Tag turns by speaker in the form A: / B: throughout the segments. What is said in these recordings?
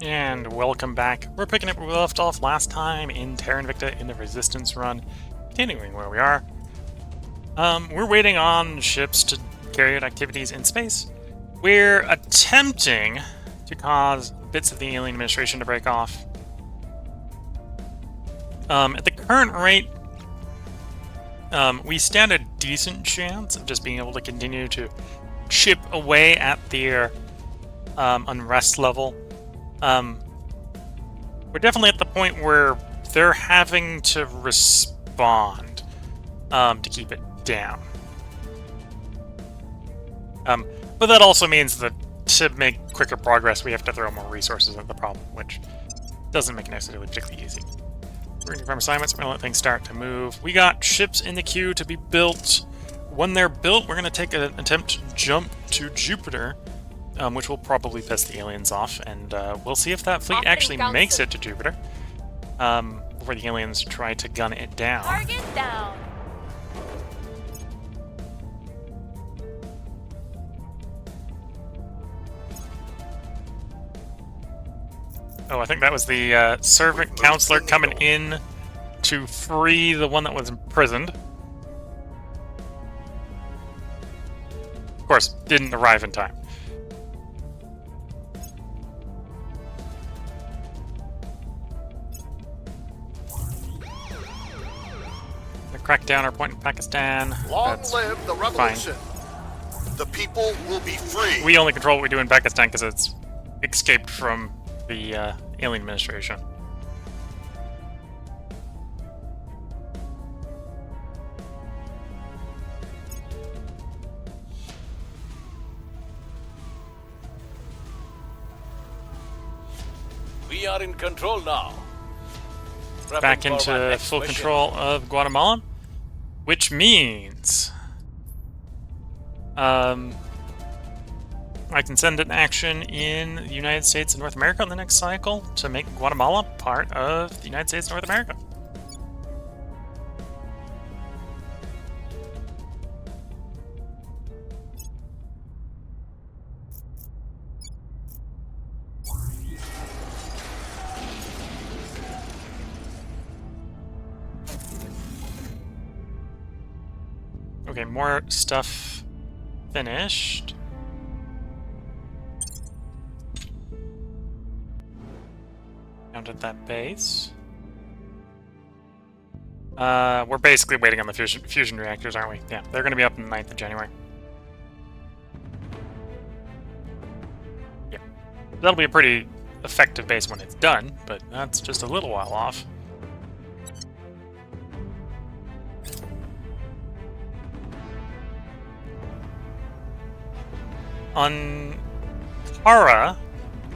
A: And welcome back. We're picking up where we left off last time in Terra Invicta in the Resistance run, continuing where we are. We're waiting on ships to carry out activities in space. We're attempting to cause bits of the alien administration to break off. At the current rate, we stand a decent chance of just being able to continue to chip away at their unrest level. We're definitely at the point where they're having to respond to keep it down. But that also means that to make quicker progress, we have to throw more resources at the problem, which doesn't make it necessarily particularly easy. We're going to confirm assignments. We're going to let things start to move. We got ships in the queue to be built. When they're built, we're going to take an attempt to jump to Jupiter, which will probably piss the aliens off, and we'll see if that fleet actually makes it to Jupiter before the aliens try to gun it down.
B: Target down.
A: Oh, I think that was the servant counselor coming in to free the one that was imprisoned. Of course, didn't arrive in time. Crack down our point in Pakistan.
C: Long live the revolution. The people will be free.
A: We only control what we do in Pakistan because it's escaped from the alien administration.
D: We are in control now.
A: Back into full control of Guatemala, which means I can send an action in the United States and North America on the next cycle to make Guatemala part of the United States and North America. Okay, more stuff finished. Down at that base. We're basically waiting on the fusion reactors, aren't we? Yeah, they're going to be up on the 9th of January. Yeah. That'll be a pretty effective base when it's done, but that's just a little while off. On Terra,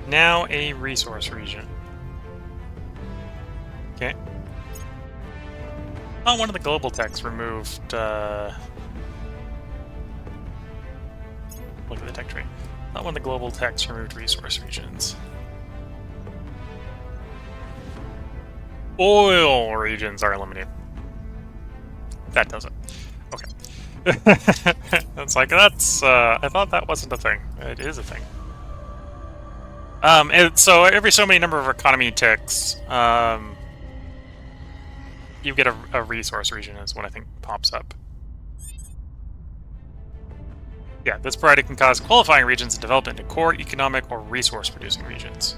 A: now a resource region. Okay. Oh, one of the global techs removed. Look at the tech tree. Not one of the global techs removed resource regions. Oil regions are eliminated. That does it. Okay. It's like, that's, I thought that wasn't a thing. It is a thing. So every so many number of economy ticks, you get a resource region is what I think pops up. Yeah, this priority can cause qualifying regions to develop into core economic or resource producing regions.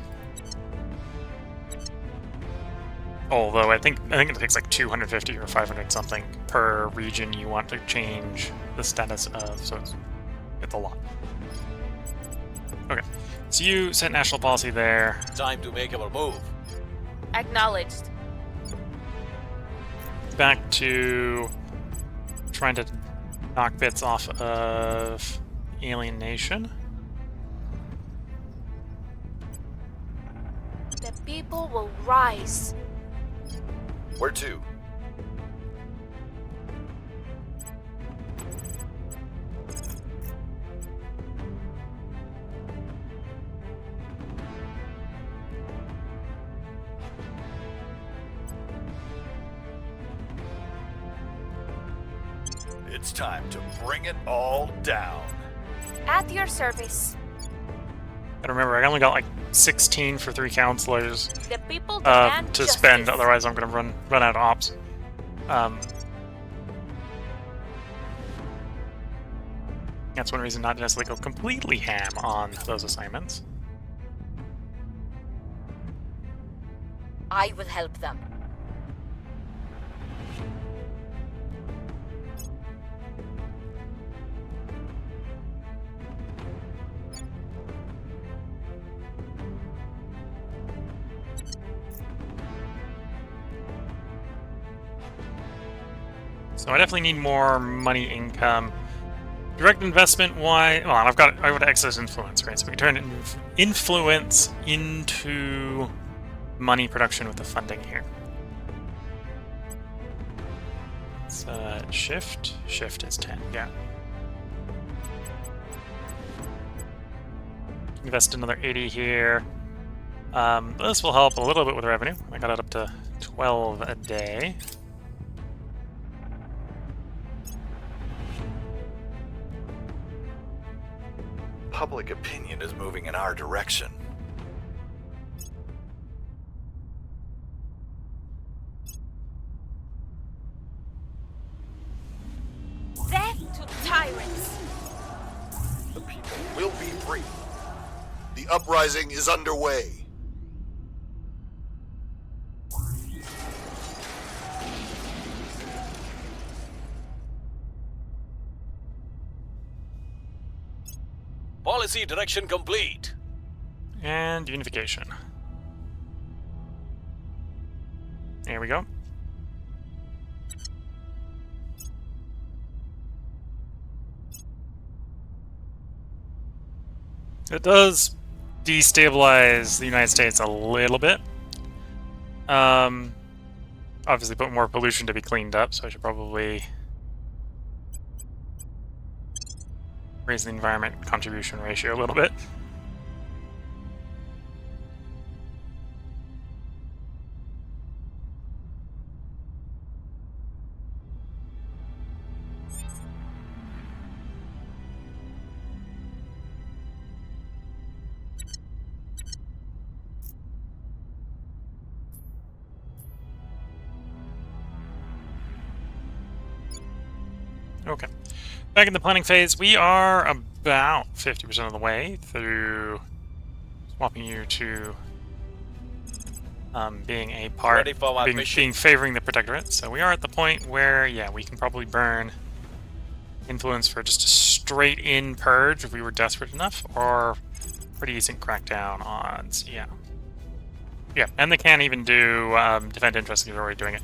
A: Although I think it takes like 250 or 500 something per region you want to change the status of, so it's a lot. Okay, so you set national policy there.
D: Time to make our move.
B: Acknowledged.
A: Back to trying to knock bits off of Alien Nation.
B: The people will rise.
C: Where to? It's time to bring it all down.
B: At your service.
A: Got But remember, I only got like 16 for 3 counselors
B: The people demand
A: to spend,
B: justice.
A: otherwise I'm going to run out of ops. That's one reason not to necessarily go completely ham on those assignments.
E: I will help them.
A: So I definitely need more money income. Direct investment, why? Well, I've got excess influence, right? So we can turn influence into money production with the funding here. It's shift. Shift is 10, yeah. Invest another 80 here. This will help a little bit with revenue. I got it up to 12 a day.
F: Public opinion is moving in our direction.
B: Death to tyrants.
C: The people will be free. The uprising is underway.
D: Policy direction complete.
A: And unification. There we go. It does destabilize the United States a little bit. Obviously put more pollution to be cleaned up, so I should probably raise the environment contribution ratio a little bit. Okay. Back in the planning phase, we are about 50% of the way through swapping you to being a part,
D: Ready for my mission.
A: being favoring the Protectorate. So we are at the point where, yeah, we can probably burn influence for just a straight-in purge if we were desperate enough, or pretty decent crackdown odds, yeah. Yeah, and they can't even do defend interest if you're already doing it.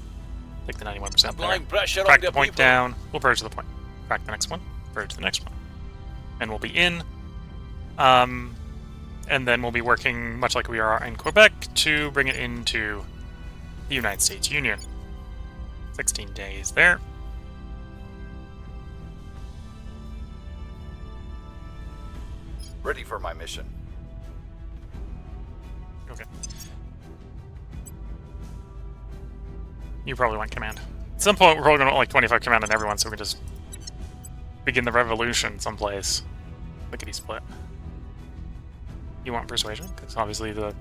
A: Take the 91% there.
D: Applying pressure
A: Crack
D: on
A: the
D: the
A: point
D: people.
A: down, we'll purge the point. Crack the next one, purge the next one. And we'll be in. And then we'll be working, much like we are in Quebec, to bring it into the United States Union. 16 days there.
F: Ready for my mission.
A: Okay. You probably want command. At some point, we're probably going to want like 25 command on everyone, so we can just begin the revolution someplace. Lickety split. You want persuasion? Because obviously one of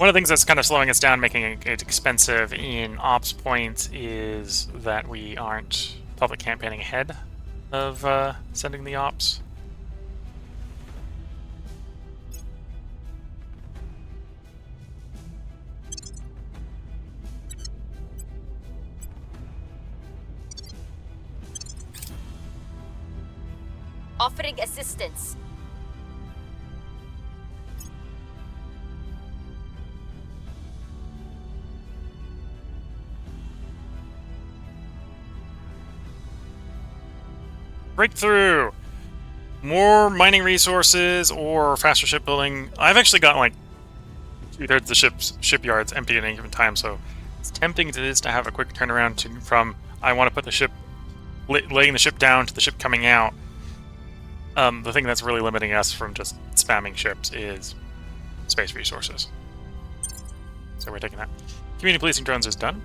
A: the things that's kind of slowing us down, making it expensive in ops points, is that we aren't public campaigning ahead of sending the ops.
E: Offering assistance.
A: Breakthrough! More mining resources or faster shipbuilding. I've actually got like 2/3 of the shipyards empty at any given time, so it's tempting to have a quick turnaround from I want to put the ship, laying the ship down to the ship coming out. The thing that's really limiting us from just spamming ships is space resources. So we're taking that. Community policing drones is done.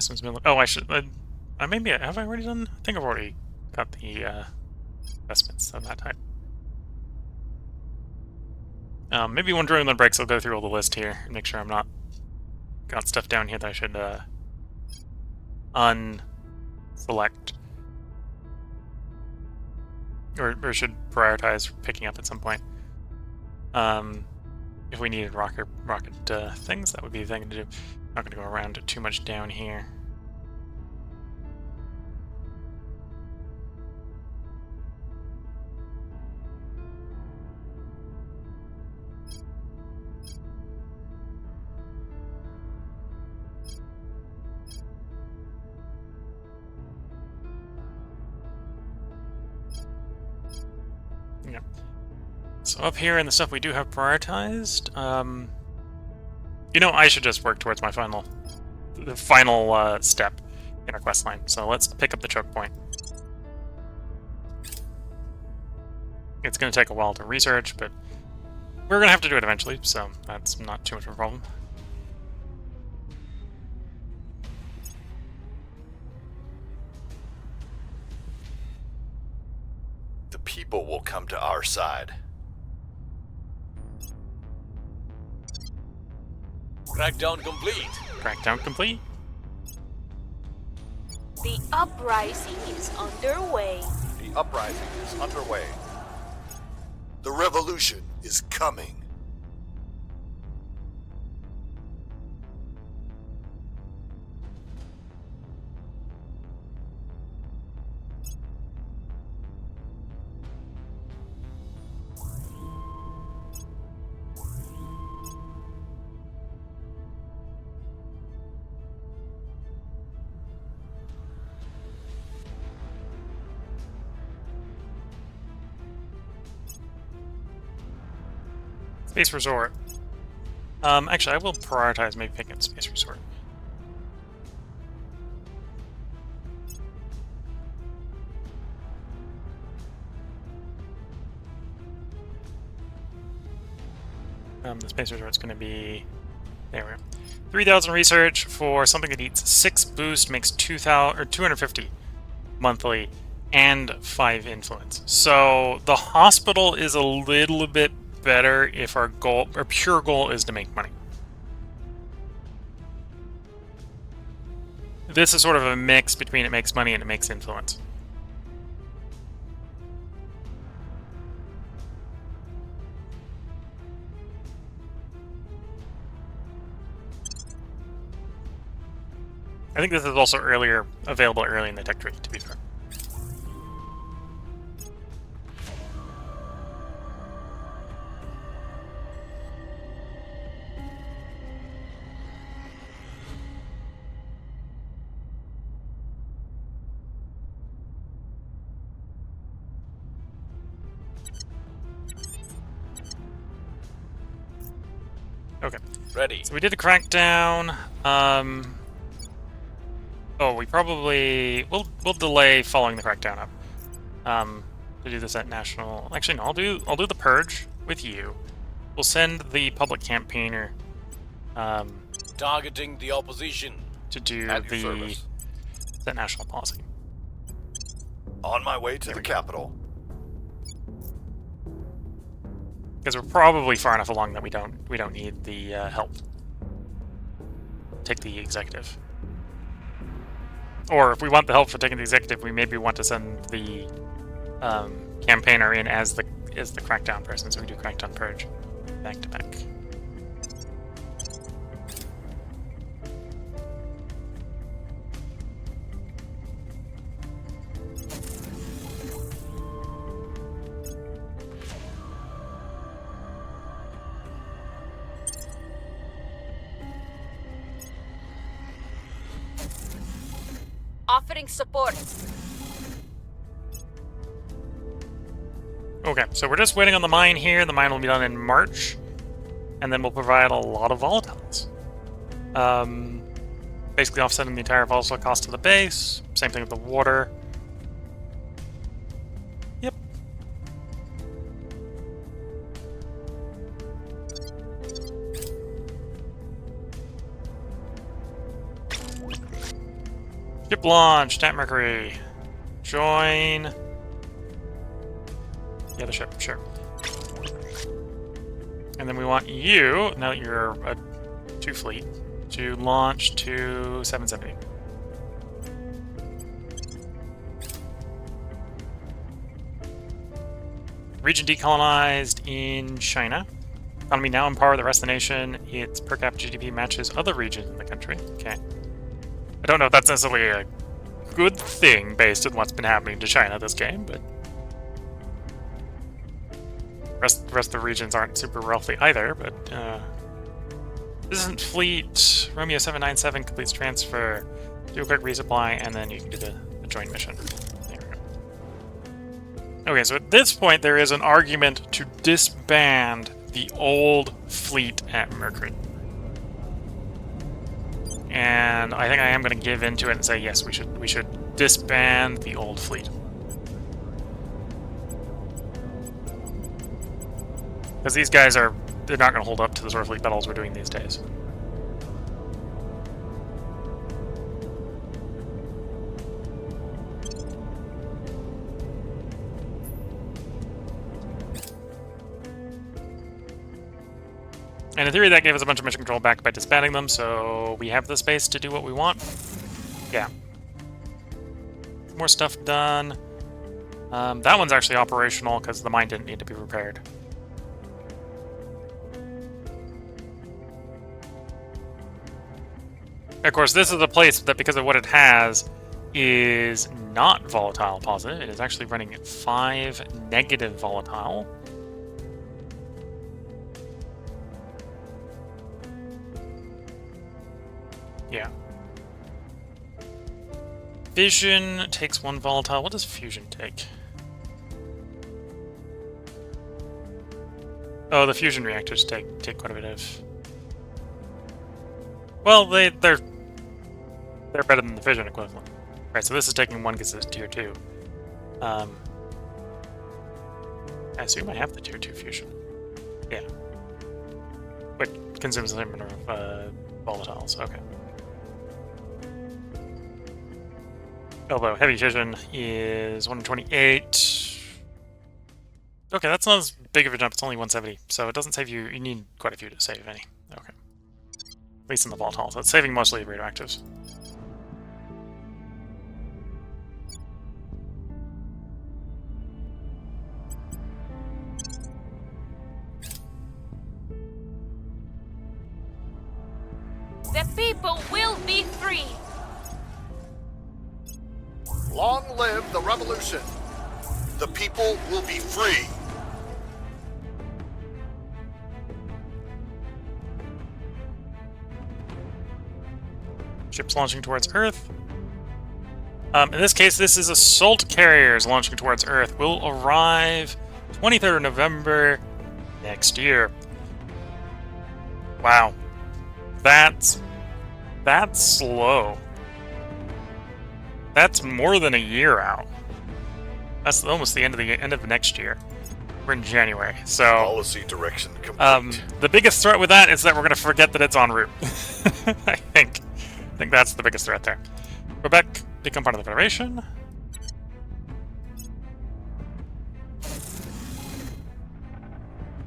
A: Investments military. Oh, I should. Maybe have I already done? I think I've already got the investments of that type. Maybe when during the breaks, I'll go through all the list here and make sure I'm not got stuff down here that I should unselect or should prioritize picking up at some point. If we needed rocket things, that would be the thing to do. Not going to go around too much down here. Yep. So up here in the stuff we do have prioritized, you know, I should just work towards my final step in our quest line. So let's pick up the choke point. It's going to take a while to research, but we're going to have to do it eventually, so that's not too much of a problem.
F: The people will come to our side.
D: Crackdown complete.
A: Crackdown complete.
B: The uprising is underway.
F: The uprising is underway.
C: The revolution is coming.
A: Space Resort. Actually, I will prioritize maybe picking up Space Resort. The Space Resort's going to be... There we go. 3,000 research for something that eats 6 boost, makes 2,000 or 250 monthly, and 5 influence. So the hospital is a little bit better if our pure goal is to make money. This is sort of a mix between it makes money and it makes influence. I think this is also available early in the tech tree, to be fair. Okay.
D: Ready.
A: So we did the crackdown. Oh, we probably we'll delay following the crackdown up. To do this at national. Actually, no. I'll do the purge with you. We'll send the public campaigner.
D: Targeting the opposition.
A: To do
F: At your
A: the
F: service.
A: that national policy.
F: On my way to the capital.
A: Because we're probably far enough along that we don't need the help. Take the executive. Or if we want the help for taking the executive, we maybe want to send the campaigner in as the crackdown person, so we do crackdown purge back to back.
E: Offering support.
A: Okay, so we're just waiting on the mine here. The mine will be done in March, and then we'll provide a lot of volatiles. Basically offsetting the entire volatile cost of the base. Same thing with the water. Yep. Ship launch, Tap Mercury. Join the other ship, sure. And then we want you, now that you're a 2 fleet, to launch to 770. Region decolonized in China. Economy now in par with the rest of the nation. Its per capita GDP matches other regions in the country. Okay. I don't know if that's necessarily a good thing based on what's been happening to China this game, but the rest of the regions aren't super wealthy either, but this isn't fleet. Romeo 797 completes transfer. Do a quick resupply, and then you can do the joint mission. There we go. Okay, so at this point there is an argument to disband the old fleet at Mercury. And I think I am going to give into it and say yes, we should disband the old fleet. Because these guys they're not going to hold up to the sort of fleet battles we're doing these days. And in theory, that gave us a bunch of mission control back by disbanding them, so we have the space to do what we want. Yeah. More stuff done. That one's actually operational because the mine didn't need to be repaired. Of course, this is a place that, because of what it has, is not volatile positive. It is actually running at 5 negative volatile. Yeah. Fission takes 1 volatile. What does fusion take? Oh, the fusion reactors take quite a bit of. Well, they're better than the fission equivalent. Right, so this is taking 1 because it's tier 2. I assume I have the tier 2 fusion. Yeah. Which consumes the same number of volatiles. Okay. Although heavy fission is 128. Okay, that's not as big of a jump. It's only 170, so it doesn't save you. You need quite a few to save any. Okay. At least in the volatile, so it's saving mostly radioactives.
B: The people will be free.
C: Long live the revolution. The people will be free.
A: Ships launching towards Earth. In this case, this is assault carriers launching towards Earth. Will arrive 23rd of November next year. Wow. That's slow. That's more than a year out. That's almost the end of next year. We're in January, so
C: Policy direction complete.
A: the biggest threat with that is that we're going to forget that it's en route. I think that's the biggest threat there. Quebec, become part of the Federation.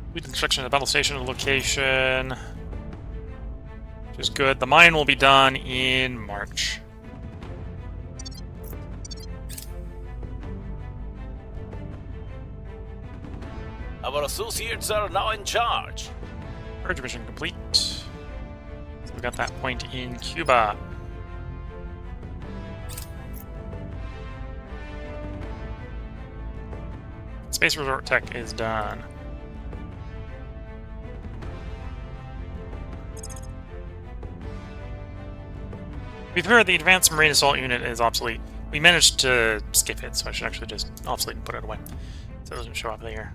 A: Complete construction of the battle station location, which is good. The mine will be done in March.
D: Our associates are now in charge.
A: Purge mission complete. So we got that point in Cuba. Space Resort Tech is done. To be fair, the Advanced Marine Assault Unit is obsolete. We managed to skip it, so I should actually just obsolete and put it away, so it doesn't show up there.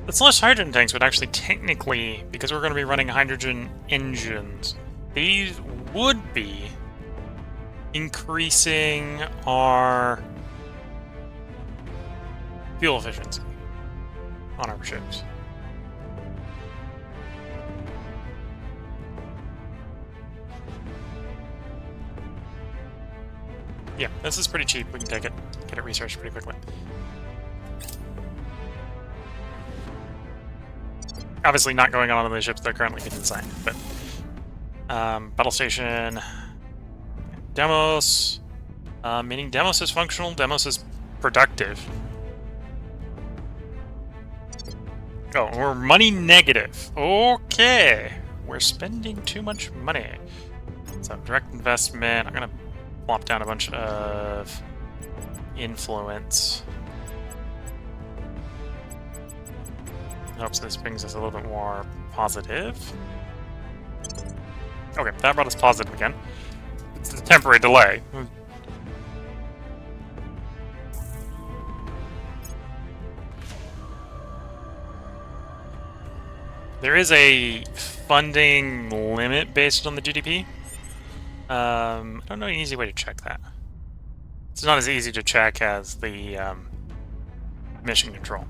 A: The slush hydrogen tanks would actually technically, because we're going to be running hydrogen engines, these would be increasing our fuel efficiency on our ships. Yeah, this is pretty cheap. We can take it, get it researched pretty quickly. Obviously not going on the ships that are currently getting signed, but battle station, Demos, meaning Demos is functional, Demos is productive. Oh, we're money negative. Okay, we're spending too much money. So direct investment, I'm gonna plop down a bunch of influence. Hopes this brings us a little bit more positive. Okay, that brought us positive again. It's a temporary delay. There is a funding limit based on the GDP. I don't know an easy way to check that. It's not as easy to check as the mission control.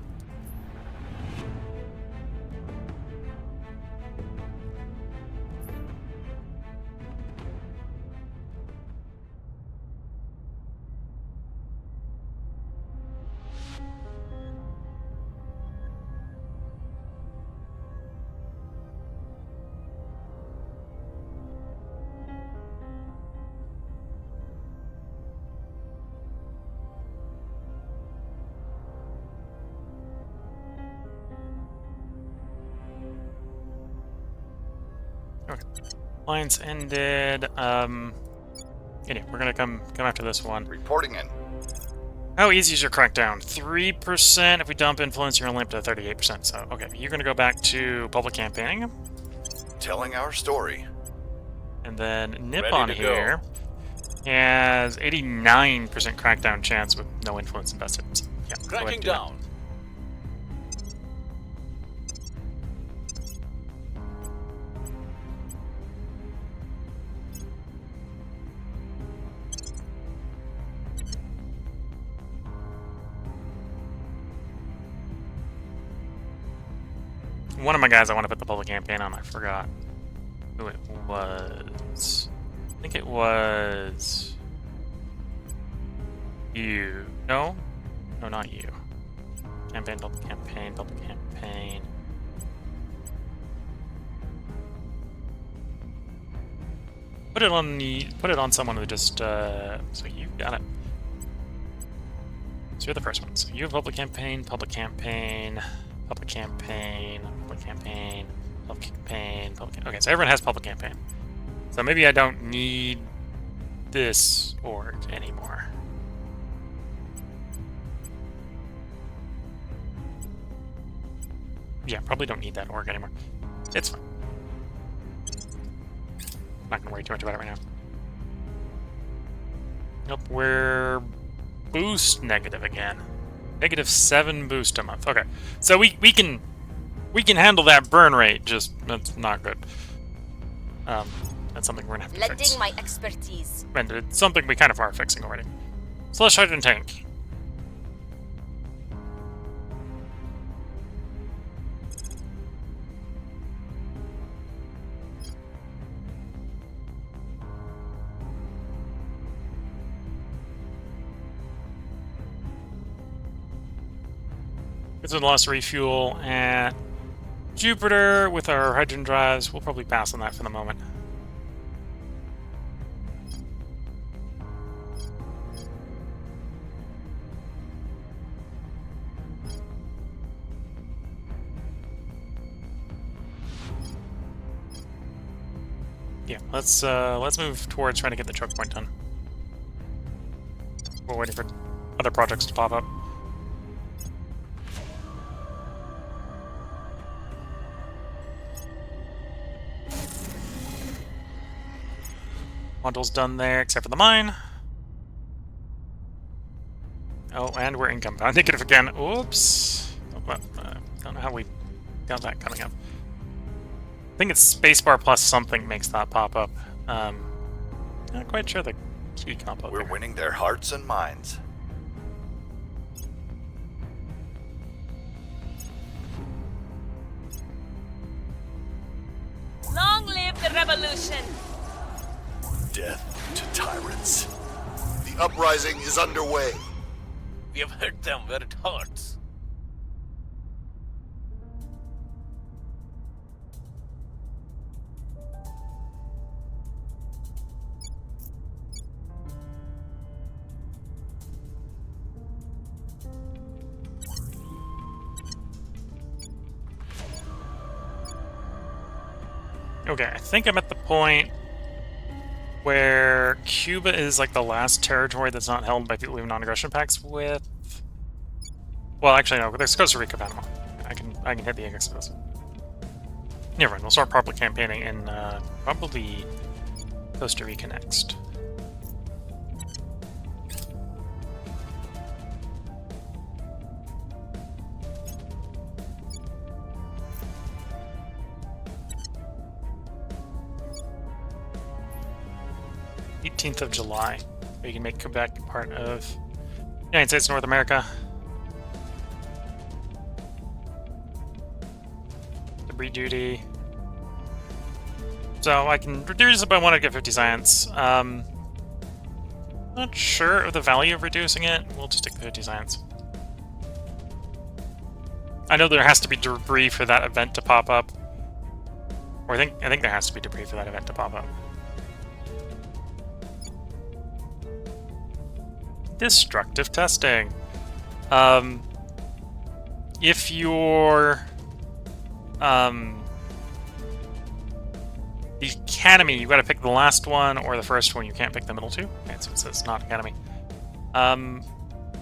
A: Okay. Lines ended. Anyway, we're gonna come after this one.
F: Reporting in.
A: How easy is your crackdown? 3%. If we dump influence, you're only up to 38%. So, okay, you're gonna go back to public campaigning.
F: Telling our story.
A: And then
D: Ready
A: Nippon
D: to
A: here has 89% crackdown chance with no influence invested. So, yeah, go ahead
D: Cracking
A: and do that.
D: down.
A: One of my guys I want to put the public campaign on, I forgot who it was. I think it was you. No? No, not you. Campaign, public campaign, public campaign. Put it on someone who just so you got it. So you're the first one. So you have public campaign, public campaign, public campaign, public campaign, public campaign, public. Okay, so everyone has public campaign. So maybe I don't need this org anymore. Yeah, probably don't need that org anymore. It's fine. Not gonna worry too much about it right now. Nope, we're boost negative again. -7 boost a month. Okay, so we can handle that burn rate. Just that's not good. That's something we're gonna have to
E: Lending
A: fix.
E: my expertise.
A: And it's something we kind of are fixing already. Slush hydrogen tank. It's a lost refuel at Jupiter with our hydrogen drives. We'll probably pass on that for the moment. Yeah, let's move towards trying to get the choke point done. We're waiting for other projects to pop up. Module's done there, except for the mine. Oh, and we're income bound negative again. Oops. Don't know how we got that coming up. I think it's spacebar plus something makes that pop up. Not quite sure the key combo.
F: We're winning their hearts and minds.
B: the revolution.
F: Death to tyrants.
C: The uprising is underway.
D: We have hurt them where it hurts.
A: Okay, I think I'm at the point where Cuba is like the last territory that's not held by people we have non-aggression pacts with. Well, actually, no. There's Costa Rica, Panama. I can hit the Exodus. Never mind. We'll start proper campaigning in probably Costa Rica next. of July. We can make Quebec part of the United States of North America. Debris duty. So I can reduce it by 1 to get 50 science. Not sure of the value of reducing it. We'll just take the 50 science. I know there has to be debris for that event to pop up. Or I think there has to be debris for that event to pop up. Destructive testing. If you're the Academy, you gotta pick the last one or the first one. You can't pick the middle two. Okay, so it says not Academy.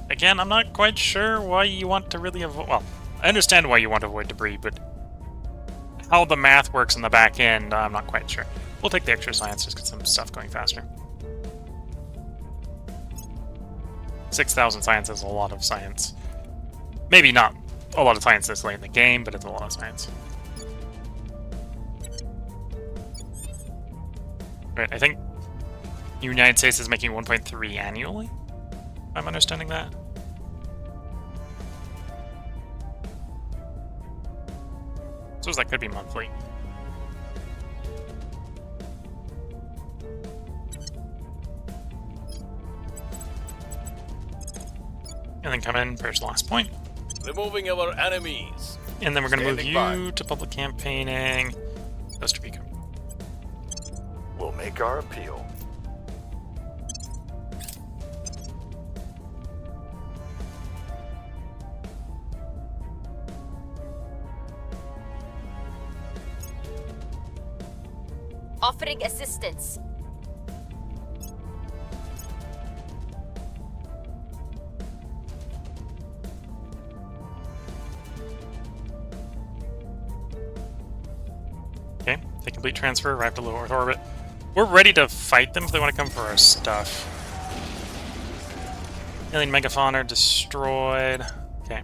A: Again, I'm not quite sure why you want to really avoid. Well, I understand why you want to avoid debris, but how the math works in the back end, I'm not quite sure. We'll take the extra science, just get some stuff going faster. 6,000 science is a lot of science. Maybe not a lot of science this late in the game, but it's a lot of science. Right, I think the United States is making 1.3 annually, if I'm understanding that. So that could be monthly. And then come in, first last point.
D: Removing our enemies.
A: And then we're going to move
C: Standing
A: you
C: by.
A: to public campaigning, Costa Rica.
F: We'll make our appeal.
E: Offering assistance.
A: Okay, they complete transfer, arrive to low Earth orbit. We're ready to fight them if they want to come for our stuff. Alien megafauna destroyed. Okay.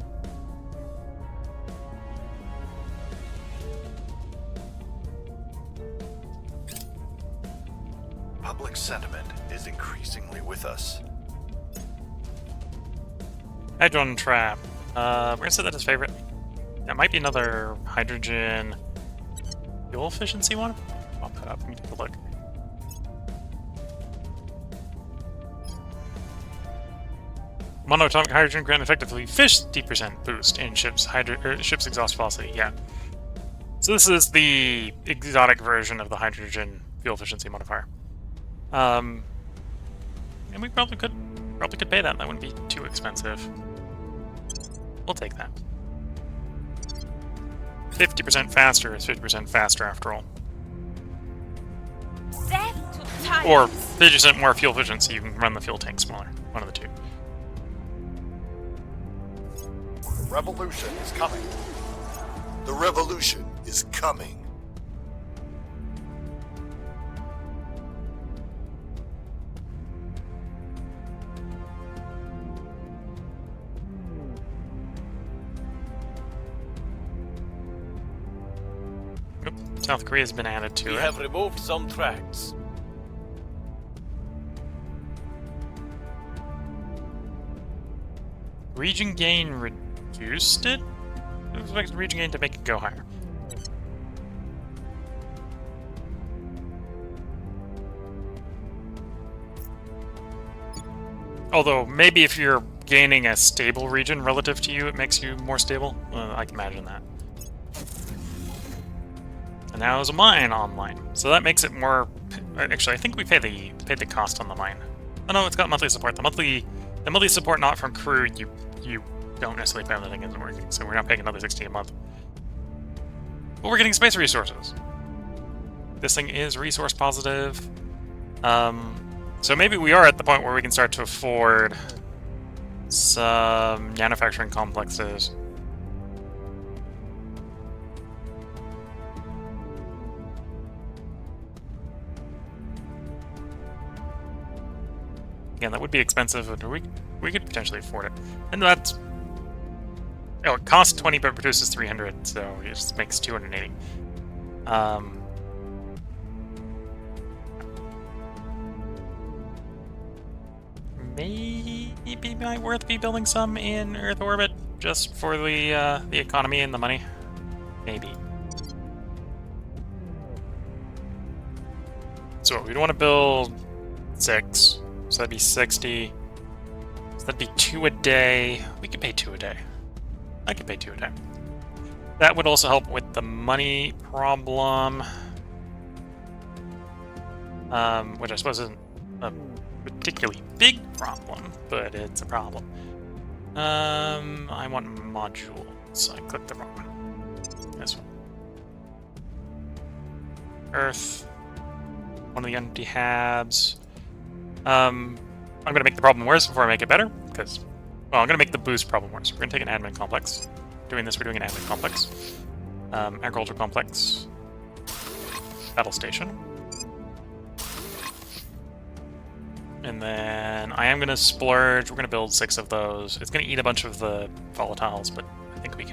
F: Public sentiment is increasingly with us.
A: Hydron trap. We're gonna set that as favorite. That might be another hydrogen fuel efficiency one. I'll put up. Let me take a look. Monoatomic hydrogen grant effectively 50% boost in ship's exhaust velocity. Yeah. So this is the exotic version of the hydrogen fuel efficiency modifier. And we probably could pay that. That wouldn't be too expensive. We'll take that. 50% faster is 50% faster after all.
B: Death to tyrants.
A: Or 50% more fuel efficiency, you can run the fuel tank smaller. One of the two.
C: The revolution is coming. The revolution is coming.
A: Oop, South Korea has been added to
D: We
A: it.
D: have removed some tracts.
A: Region gain reduced it? I expect region gain to make it go higher. Although, maybe if you're gaining a stable region relative to you, it makes you more stable. I can imagine that. And now there's a mine online, so that makes it more... Actually, I think we paid the cost on the mine. Oh no, it's got monthly support. The monthly support not from crew, you don't necessarily pay when the thing isn't working, so we're not paying another 60 a month. But we're getting space resources. This thing is resource positive. So maybe we are at the point where we can start to afford some manufacturing complexes. Again, that would be expensive, but we could potentially afford it. And that's... Oh, it costs 20 but produces 300, so it just makes 280. Maybe might worth be building some in Earth orbit just for the economy and the money. Maybe. So we'd want to build 6, so that'd be 60. So that'd be 2 a day. We could pay 2 a day. I could pay 2 a day. That would also help with the money problem, which I suppose isn't a particularly big problem, but it's a problem. I want modules. I clicked the wrong one. This one. Earth. One of the empty habs. I'm gonna make the problem worse before I make it better, because, well, I'm gonna make the boost problem worse. We're gonna take an admin complex. Doing this, we're doing an admin complex. Agriculture complex. Battle station. And then I am gonna splurge. We're gonna build 6 of those. It's gonna eat a bunch of the volatiles, but I think we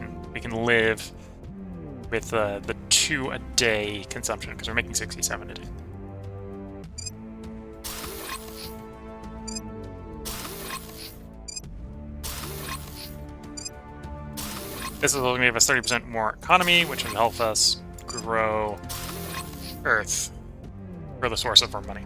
A: can live with the 2 a day consumption because we're making 67 a day. This is going to give us 30% more economy, which will help us grow Earth for the source of our money.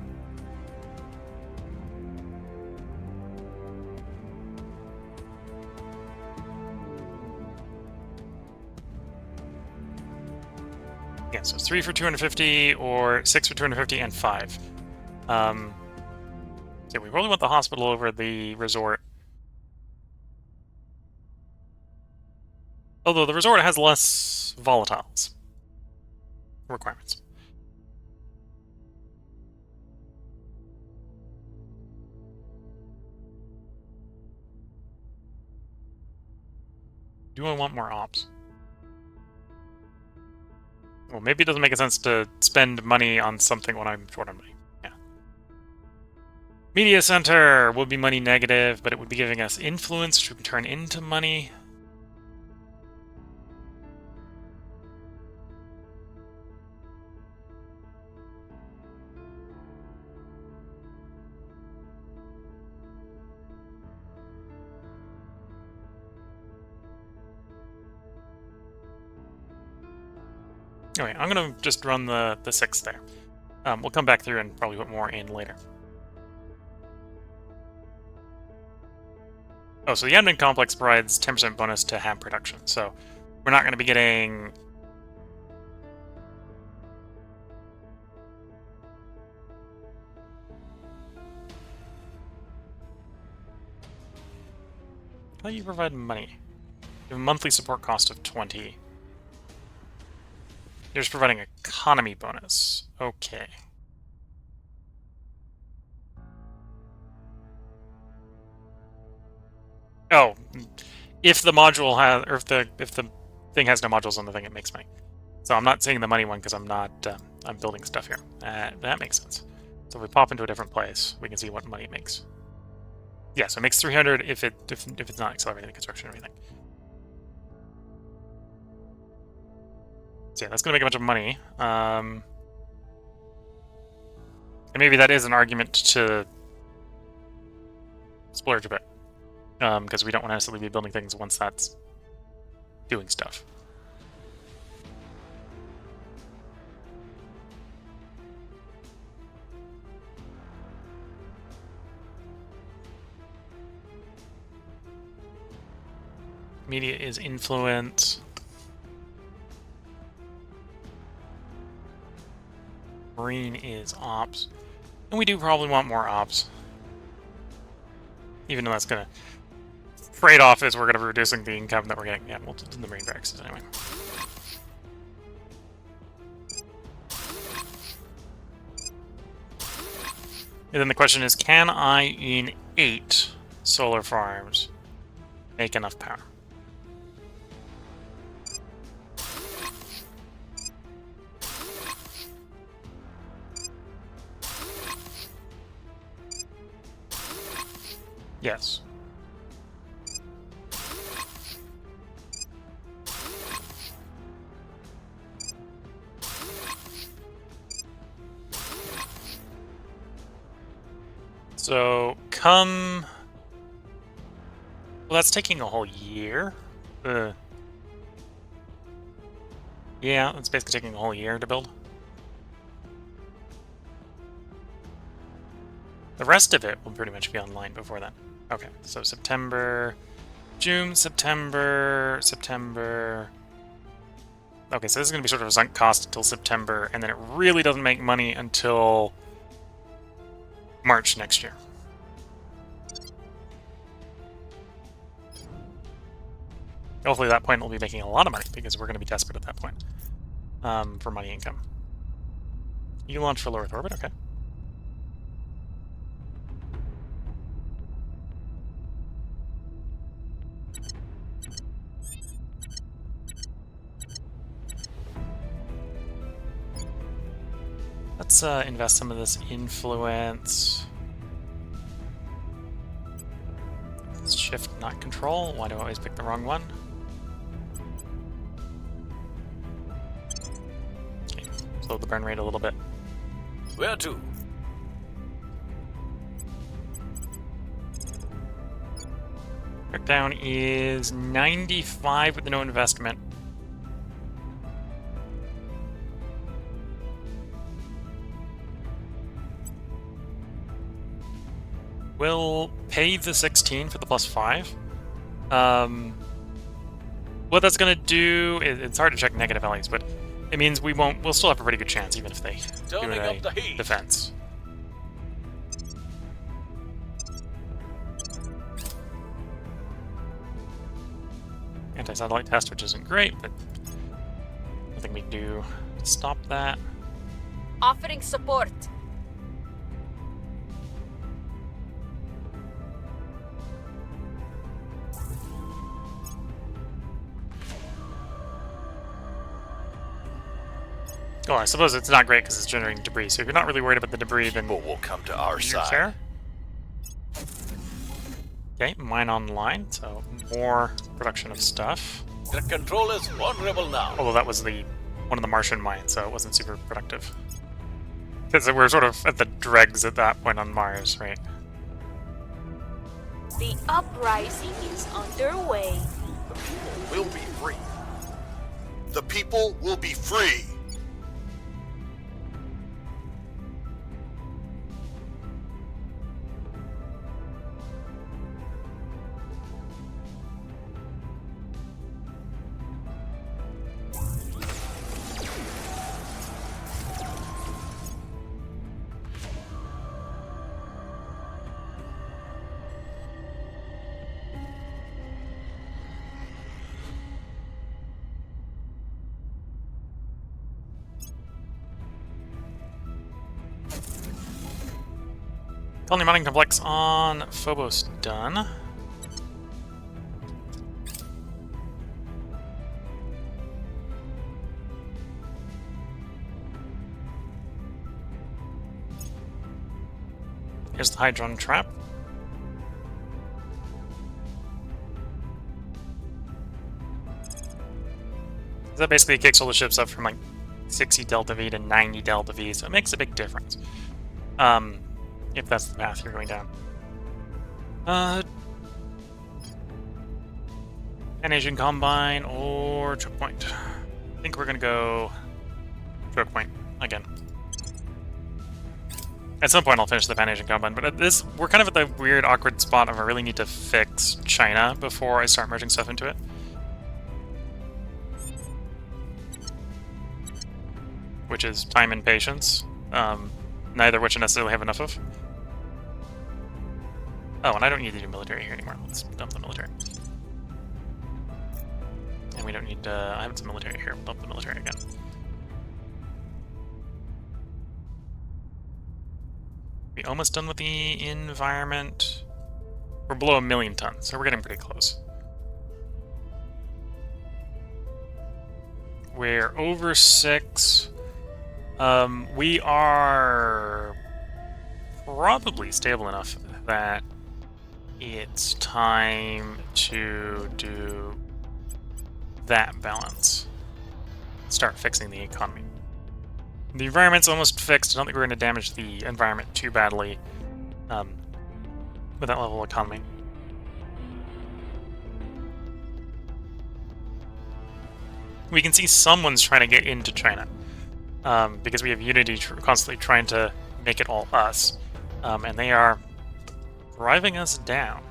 A: Yeah, so 3 for 250, or 6 for 250, and 5. So we really want the hospital over the resort. Although the resort has less volatiles requirements. Do I want more ops? Well, maybe it doesn't make sense to spend money on something when I'm short on money. Yeah. Media center will be money negative, but it would be giving us influence to turn into money. Anyway, I'm going to just run the 6 there. We'll come back through and probably put more in later. Oh, so the admin complex provides 10% bonus to ham production, so we're not going to be getting... How do you provide money? You have a monthly support cost of 20. You're just providing economy bonus. Okay. Oh, if the module has, or if the thing has no modules on the thing, it makes money. So I'm not saying the money one because I'm not. I'm building stuff here. That makes sense. So if we pop into a different place, we can see what money it makes. Yeah, so it makes 300 if it's not accelerating the construction or anything. So yeah, that's going to make a bunch of money. And maybe that is an argument to splurge a bit. Because we don't want to necessarily be building things once that's doing stuff. Media is influence. Marine is ops. And we do probably want more ops. Even though that's gonna... Trade-off is we're gonna be reducing the income that we're getting. Yeah, we'll do the Marine barracks anyway. And then the question is, can I, in 8 solar farms, make enough power? Yes. So, come... Well, that's taking a whole year. Yeah, that's basically taking a whole year to build. The rest of it will pretty much be online before then. Okay, so September, June, September, September... Okay, so this is going to be sort of a sunk cost until September, and then it really doesn't make money until March next year. Hopefully at that point we'll be making a lot of money, because we're going to be desperate at that point for money income. You launch for low Earth orbit, okay. Let's invest some of this influence. Let's shift, not control. Why do I always pick the wrong one? Okay, slow the burn rate a little bit.
D: Where to?
A: Breakdown is 95 with no investment. We'll pay the 16 for the +5. What that's gonna do is, it's hard to check negative values, but it means we'll still have a pretty good chance even if they do
D: Turning
A: a
D: up the heat.
A: defense. Anti-satellite test, which isn't great, but nothing we can do to stop that.
E: Offering support.
A: Oh, I suppose it's not great because it's generating debris. So if you're not really worried about the debris, then
F: People will come to our
A: you
F: side.
A: care. Okay, mine online, so more production of stuff.
D: The control is vulnerable now.
A: Although that was one of the Martian mines, so it wasn't super productive. Because we're sort of at the dregs at that point on Mars, right?
B: The uprising is underway.
C: The people will be free. The people will be free.
A: Colony mining complex on Phobos done. Here's the Hydron trap. That basically kicks all the ships up from like 60 delta V to 90 delta V, so it makes a big difference. If that's the path you're going down. An Asian Combine or choke point. I think we're gonna go choke point again. At some point I'll finish the Pan Asian Combine, but at this, we're kind of at the weird, awkward spot of I really need to fix China before I start merging stuff into it. which is time and patience, neither of which I necessarily have enough of. Oh, and I don't need to do military here anymore. Let's dump the military. And we don't need I have some military here. We'll dump the military again. We almost done with the environment. We're below 1 million tons, so we're getting pretty close. We're over 6. We are probably stable enough that it's time to do that balance. Start fixing the economy. The environment's almost fixed. I don't think we're going to damage the environment too badly with that level of economy. We can see someone's trying to get into China because we have Unity constantly trying to make it all us, and they are driving us down.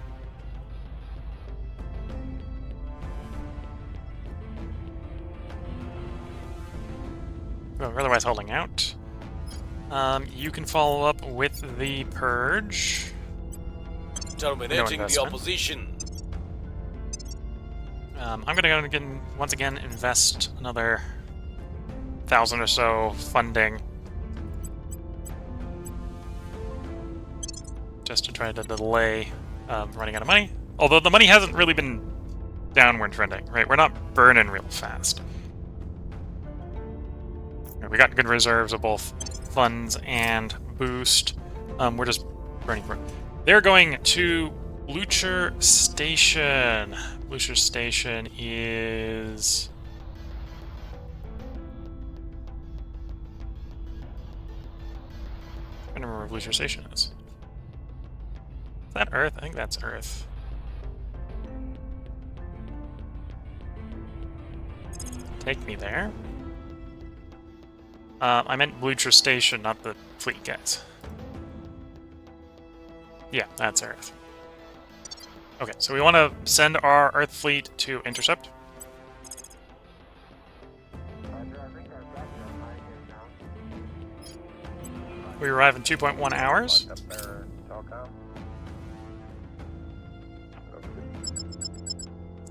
A: We're otherwise holding out. You can follow up with the Purge.
D: Terminating the opposition.
A: I'm going to go again, once again, invest another 1,000 or so funding. Just to try to delay running out of money. Although the money hasn't really been downward trending, right? We're not burning real fast. We got good reserves of both funds and boost. We're just burning for it. They're going to Blucher Station. Blucher Station is... I don't remember where Blucher Station is. Is that Earth? I think that's Earth. Take me there. I meant Blucher Station, not the fleet, guys. Yeah, that's Earth. Okay, so we want to send our Earth fleet to intercept. We arrive in 2.1 hours.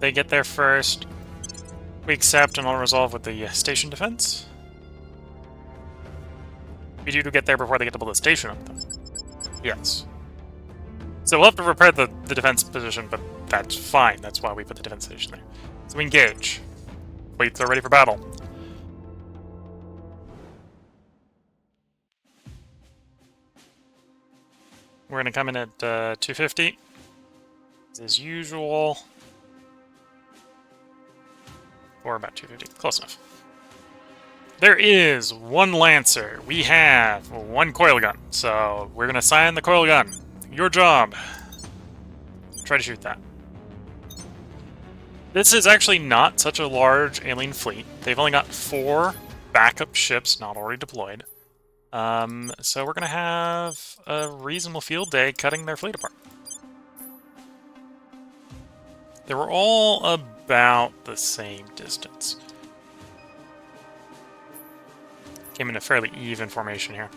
A: They get there first. We accept and I'll resolve with the station defense. We do get there before they get to build the station up, though. Yes. So we'll have to repair the defense position, but that's fine. That's why we put the defense station there. So we engage. Fleets are ready for battle. We're going to come in at 250. As usual. Or about 250. Close enough. There is one Lancer. We have one coil gun. So we're going to assign the coil gun. Your job. Try to shoot that. This is actually not such a large alien fleet. They've only got 4 backup ships not already deployed. So we're going to have a reasonable field day cutting their fleet apart. They were all about the same distance. Came in a fairly even formation here.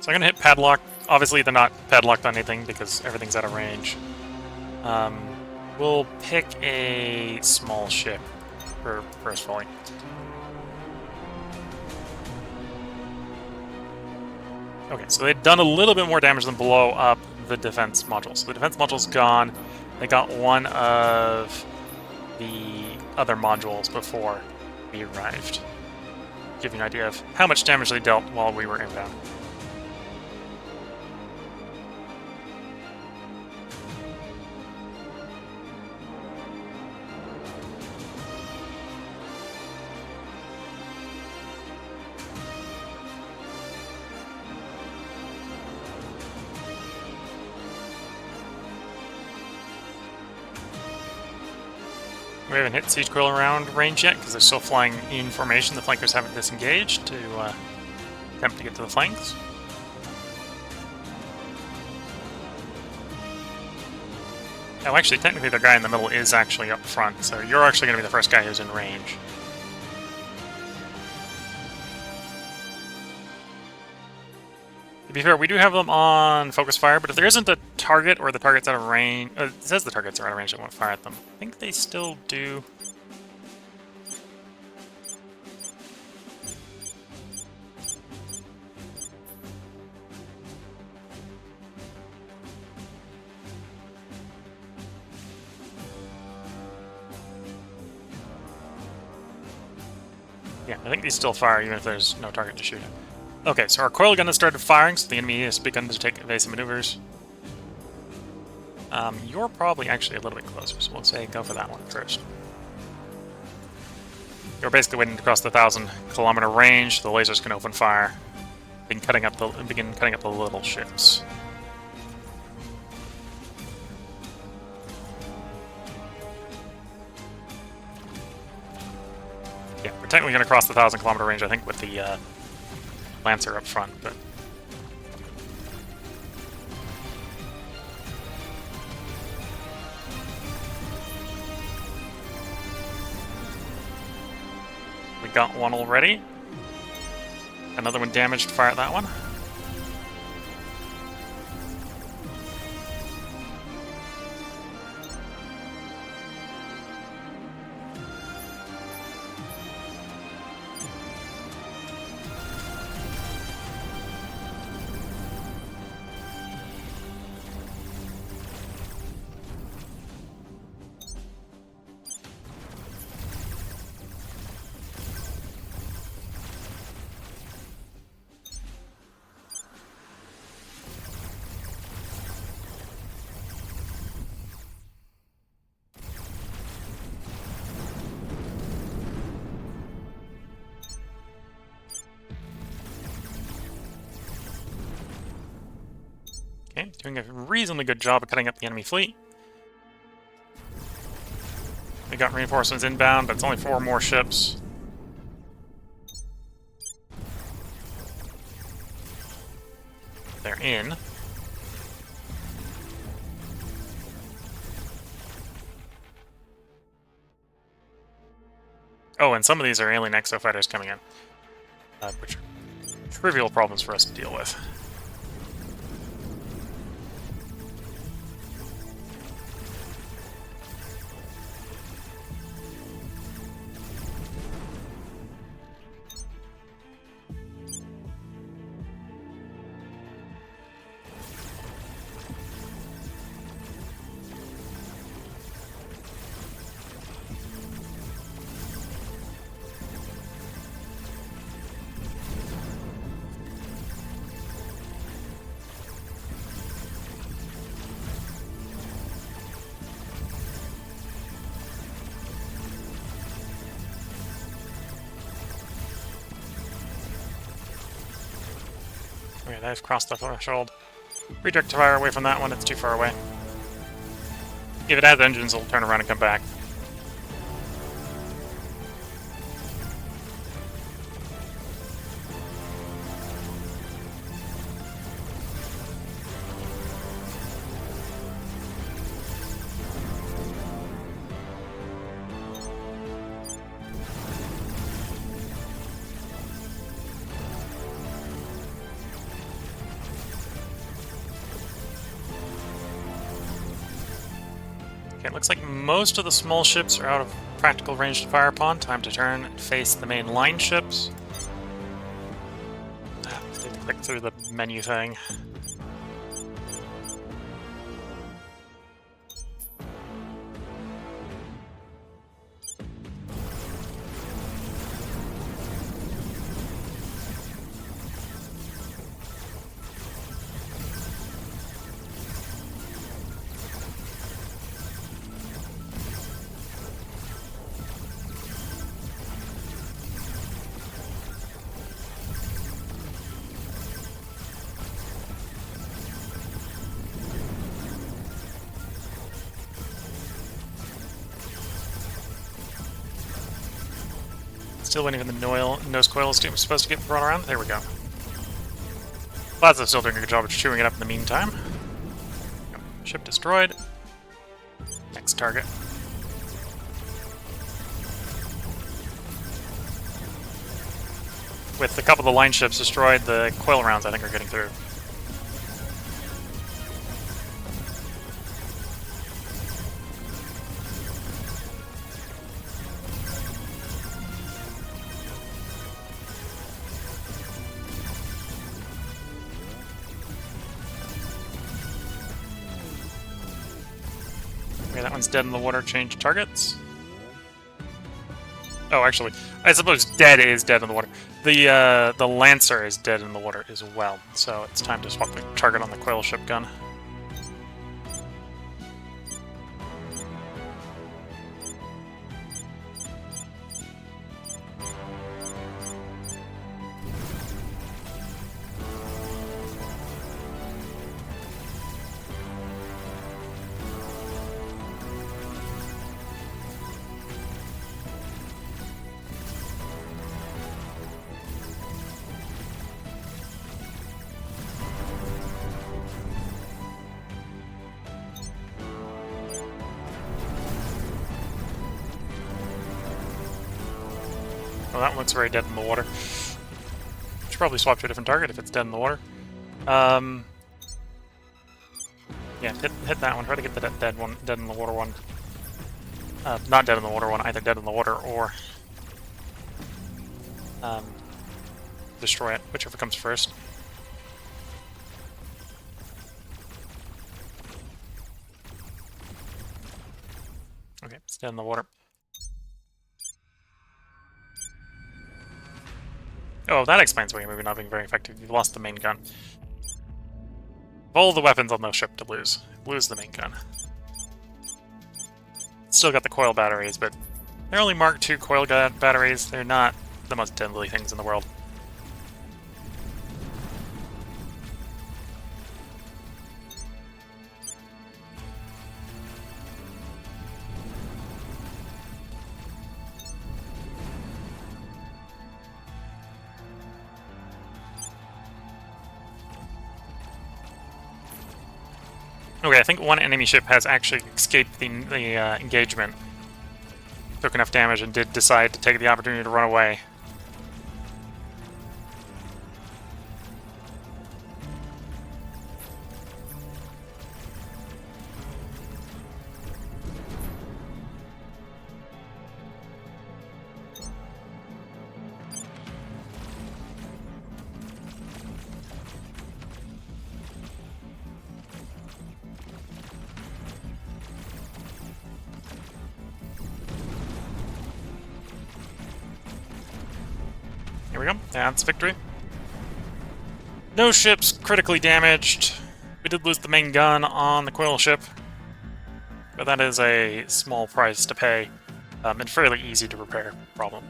A: So I'm going to hit padlock. Obviously they're not padlocked on anything because everything's out of range. We'll pick a small ship for first volley. Okay, so they've done a little bit more damage than blow up the defense module. So the defense module's gone. They got one of the other modules before we arrived. Give you an idea of how much damage they dealt while we were inbound. We haven't hit siege coil around range yet because they're still flying in formation. The flankers haven't disengaged to attempt to get to the flanks. Oh, actually, technically the guy in the middle is actually up front, so you're actually going to be the first guy who's in range. To be fair, we do have them on focus fire, but if there isn't a target or the target's out of range... it says the targets are out of range, I won't fire at them. I think they still do... Yeah, I think these still fire even if there's no target to shoot at. Okay, so our coil gun has started firing, so the enemy has begun to take evasive maneuvers. You're probably actually a little bit closer, so we'll say go for that one first. You're basically waiting to cross the 1,000-kilometer range. The lasers can open fire, begin cutting up the little ships. Yeah, we're technically going to cross the 1,000-kilometer range, I think, with the Lancer up front, but... We got one already. Another one damaged, fire at that one. Okay, doing a reasonably good job of cutting up the enemy fleet. We got reinforcements inbound, but it's only 4 more ships. They're in. Oh, and some of these are alien exo fighters coming in, which are trivial problems for us to deal with. Okay, they've crossed the threshold. Redirect fire away from that one, it's too far away. If it has engines, it'll turn around and come back. Okay, it looks like most of the small ships are out of practical range to fire upon. Time to turn and face the main line ships. Need to click through the menu thing. Still waiting for the nose coil is supposed to get brought around. There we go. Plaza's still doing a good job of chewing it up in the meantime. Ship destroyed. next target. With a couple of the line ships destroyed, the coil rounds I think are getting through. Okay, that one's dead in the water. Change targets. Oh, actually, I suppose dead is dead in the water. The Lancer is dead in the water as well, so it's time to swap the target on the coil ship gun. Well, that one looks very dead in the water. Should probably swap to a different target if it's dead in the water. Yeah, hit that one. Try to get the dead in the water one. Not dead in the water one, either dead in the water or destroy it, whichever comes first. Okay, it's dead in the water. Oh, that explains why you're maybe not being very effective. You've lost the main gun. Of all the weapons on the ship to lose the main gun. Still got the coil batteries, but they're only Mark II coil batteries. They're not the most deadly things in the world. Okay, I think one enemy ship has actually escaped the engagement. Took enough damage and did decide to take the opportunity to run away. Here we go. That's victory. No ships critically damaged. We did lose the main gun on the coil ship, but that is a small price to pay, and fairly easy to repair problem.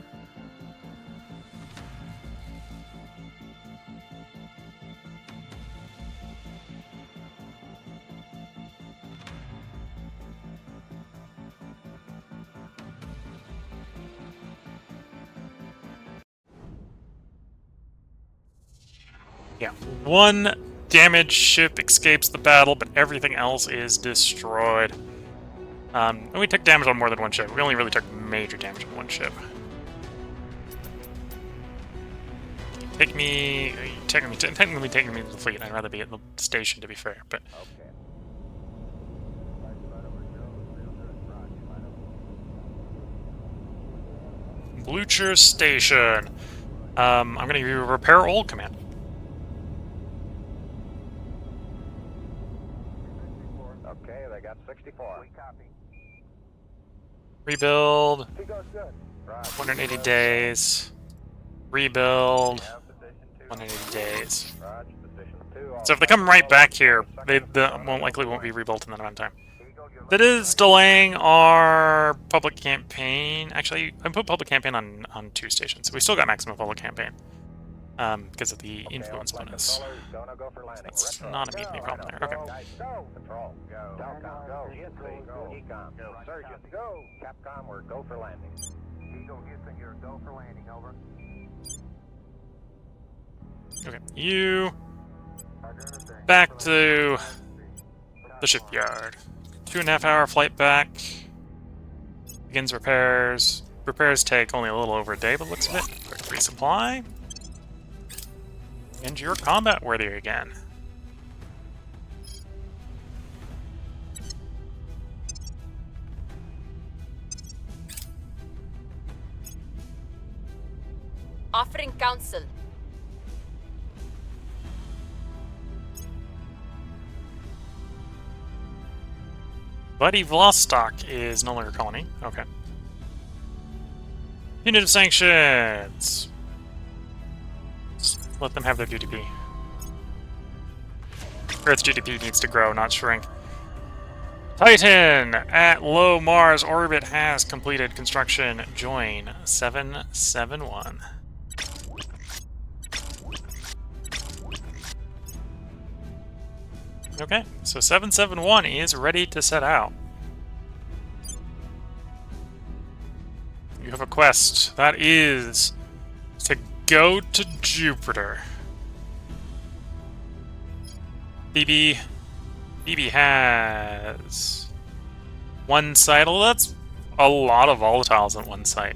A: Yeah, one damaged ship escapes the battle, but everything else is destroyed. And we took damage on more than one ship. We only really took major damage on one ship. Technically taking me to the fleet. I'd rather be at the station, to be fair, but... Blucher Station. I'm going to give you a repair old command.
G: Okay, they got 64.
A: Rebuild.
G: He goes good.
A: 180 days. Rebuild. 180 days. So if they come right back here, they likely won't be rebuilt in that amount of time. That is delaying our public campaign. Actually, I put public campaign on 2 stations. We still got maximum public campaign because of the influence bonus. That's not immediately a problem there. Okay.
G: Go. Control. Go. Telcom. Go. GNC. Go. Ecom. Go. Surgeon. Go. Capcom. We're go for landing. Eagle Houston, you're go for landing. Over.
A: Okay. You back to the shipyard. 2.5 hour flight back. Begins repairs. Repairs take only a little over a day, but looks of it. Quick resupply. And you're combat worthy again.
E: Offering counsel.
A: Buddy Vostok is no longer a colony. Okay. Punitive sanctions. Let them have their GDP. Earth's GDP needs to grow, not shrink. Titan at low Mars orbit has completed construction. Join 771. Okay, so 771 is ready to set out. You have a quest. That is to go to Jupiter. BB has one site. Well, that's a lot of volatiles at one site.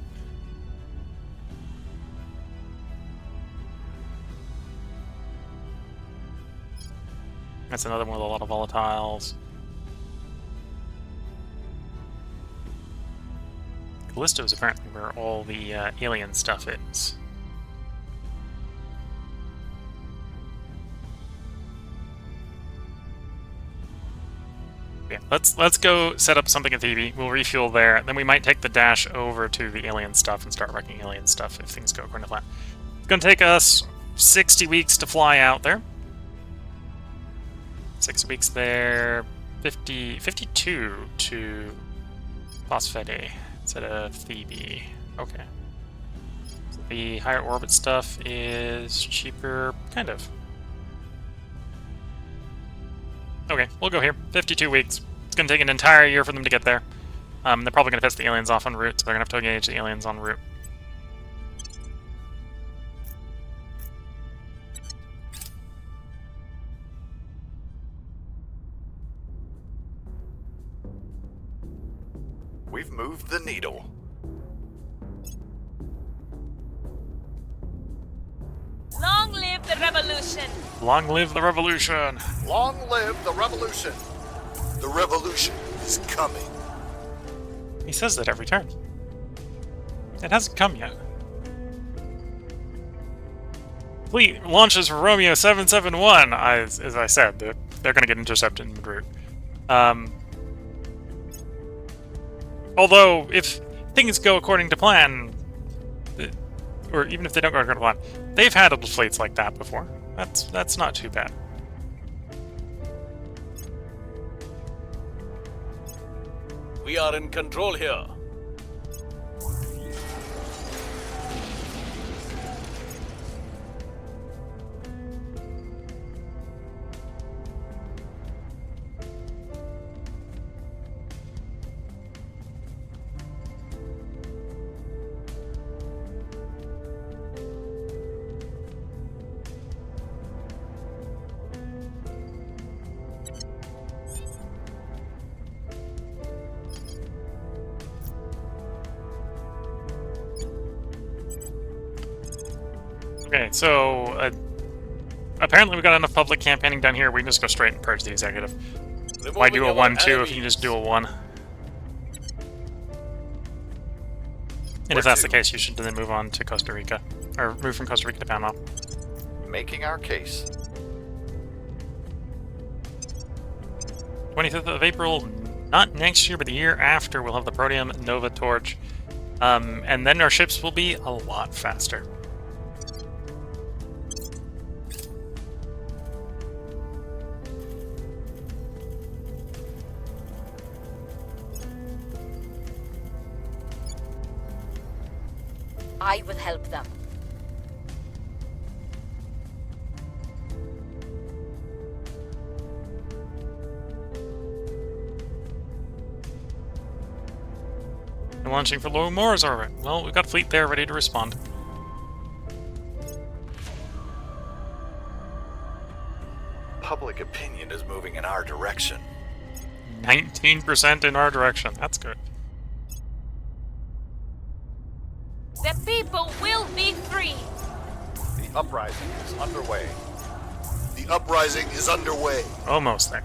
A: That's another one with a lot of volatiles. Callisto is apparently where all the alien stuff is. Yeah, let's go set up something at Thebe. We'll refuel there. Then we might take the dash over to the alien stuff and start wrecking alien stuff if things go according to plan. It's going to take us 60 weeks to fly out there. 6 weeks there. 52 to Phosphede instead of Thebe. Okay. So the higher orbit stuff is cheaper, kind of. Okay, we'll go here. 52 weeks. It's going to take an entire year for them to get there. They're probably going to piss the aliens off en route, so they're going to have to engage the aliens en route.
F: We've moved the needle.
B: Long live the revolution!
A: Long live the revolution!
C: Long live the revolution! The revolution is coming.
A: He says that every turn. It hasn't come yet. Fleet launches for Romeo 771. As I said, they're going to get intercepted en route. Although, if things go according to plan, or even if they don't go according to plan, they've handled fleets like that before. That's not too bad.
D: We are in control here.
A: Okay, so apparently we got enough public campaigning done here. We can just go straight and purge the executive. Why do a 1-2 if you can just do a 1? And if that's the case, you should then move on to Costa Rica. Or move from Costa Rica to Panama.
F: Making our case.
A: 25th of April, not next year, but the year after, we'll have the Proteum Nova Torch. And then our ships will be a lot faster.
E: I will help them.
A: And launching for low Mars orbit. Well, we've got a fleet there ready to respond.
F: Public opinion is moving in our direction.
A: 19% in our direction. That's good.
B: The people will be free.
F: The uprising is underway.
C: The uprising is underway.
A: Almost there.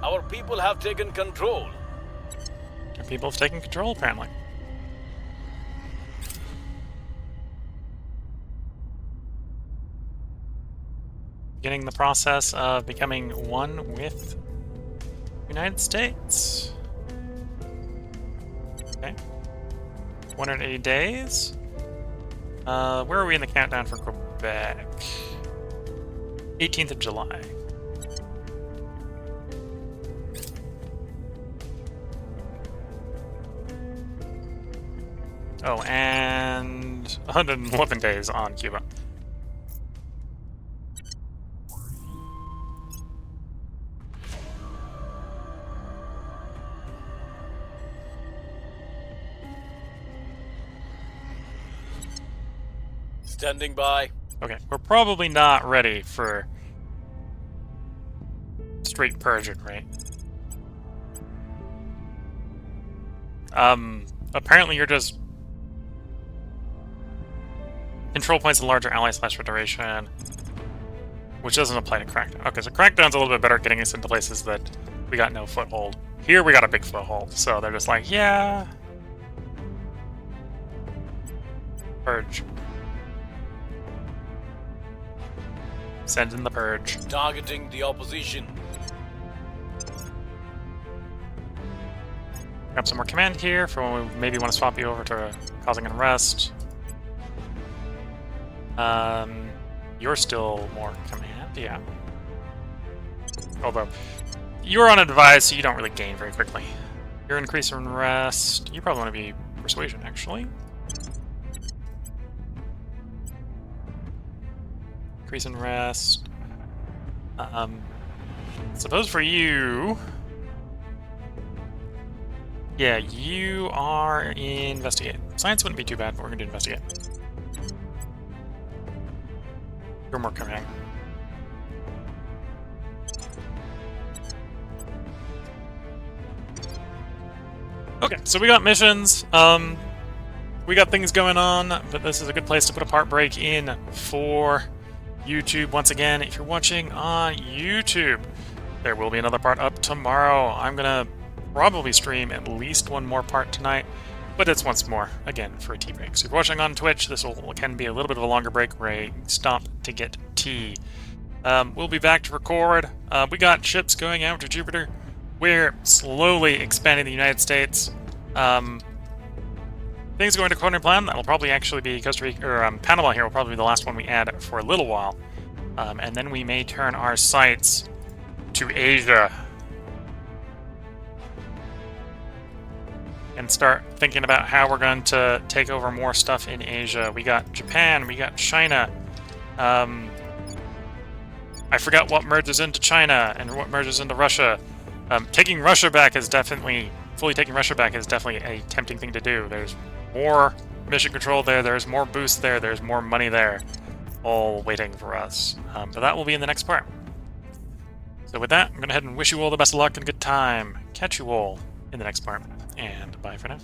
D: Our people have taken control.
A: And people have taken control, apparently. Beginning the process of becoming one with the United States. Okay. 180 days. Where are we in the countdown for Quebec? 18th of July. Oh, and 111 days on Cuba.
D: Standing by.
A: Okay, we're probably not ready for straight purging, right? Apparently you're just control points in larger ally/federation, which doesn't apply to Crackdown. Okay, so Crackdown's a little bit better at getting us into places that we got no foothold. Here we got a big foothold, so they're just like, yeah. Purge. Send in the purge.
D: Targeting the opposition.
A: Grab some more command here for when we maybe want to swap you over to causing unrest. You're still more command, yeah. Although, you're on advice, so you don't really gain very quickly. You're increase in rest. You probably want to be persuasion, actually. Increase in rest. Suppose for you... Yeah, you are investigate. Science wouldn't be too bad, but we're going to investigate. You're more command. Okay, so we got missions. We got things going on, but this is a good place to put a part break in for YouTube. Once again, if you're watching on YouTube, there will be another part up tomorrow. I'm gonna probably stream at least one more part tonight, but it's once more, again, for a tea break. So if you're watching on Twitch, this can be a little bit of a longer break where I stop to get tea. We'll be back to record. We got ships going out to Jupiter. We're slowly expanding the United States. Things are going according to plan. That'll probably actually be Costa Rica, or Panama here will probably be the last one we add for a little while. And then we may turn our sights to Asia. And start thinking about how we're going to take over more stuff in Asia. We got Japan, we got China. I forgot what merges into China and what merges into Russia. Taking Russia back is definitely, fully taking Russia back is definitely a tempting thing to do. There's more mission control there, there's more boost there, there's more money there, all waiting for us. But that will be in the next part. So with that, I'm going to head and wish you all the best of luck and a good time. Catch you all in the next part, and bye for now.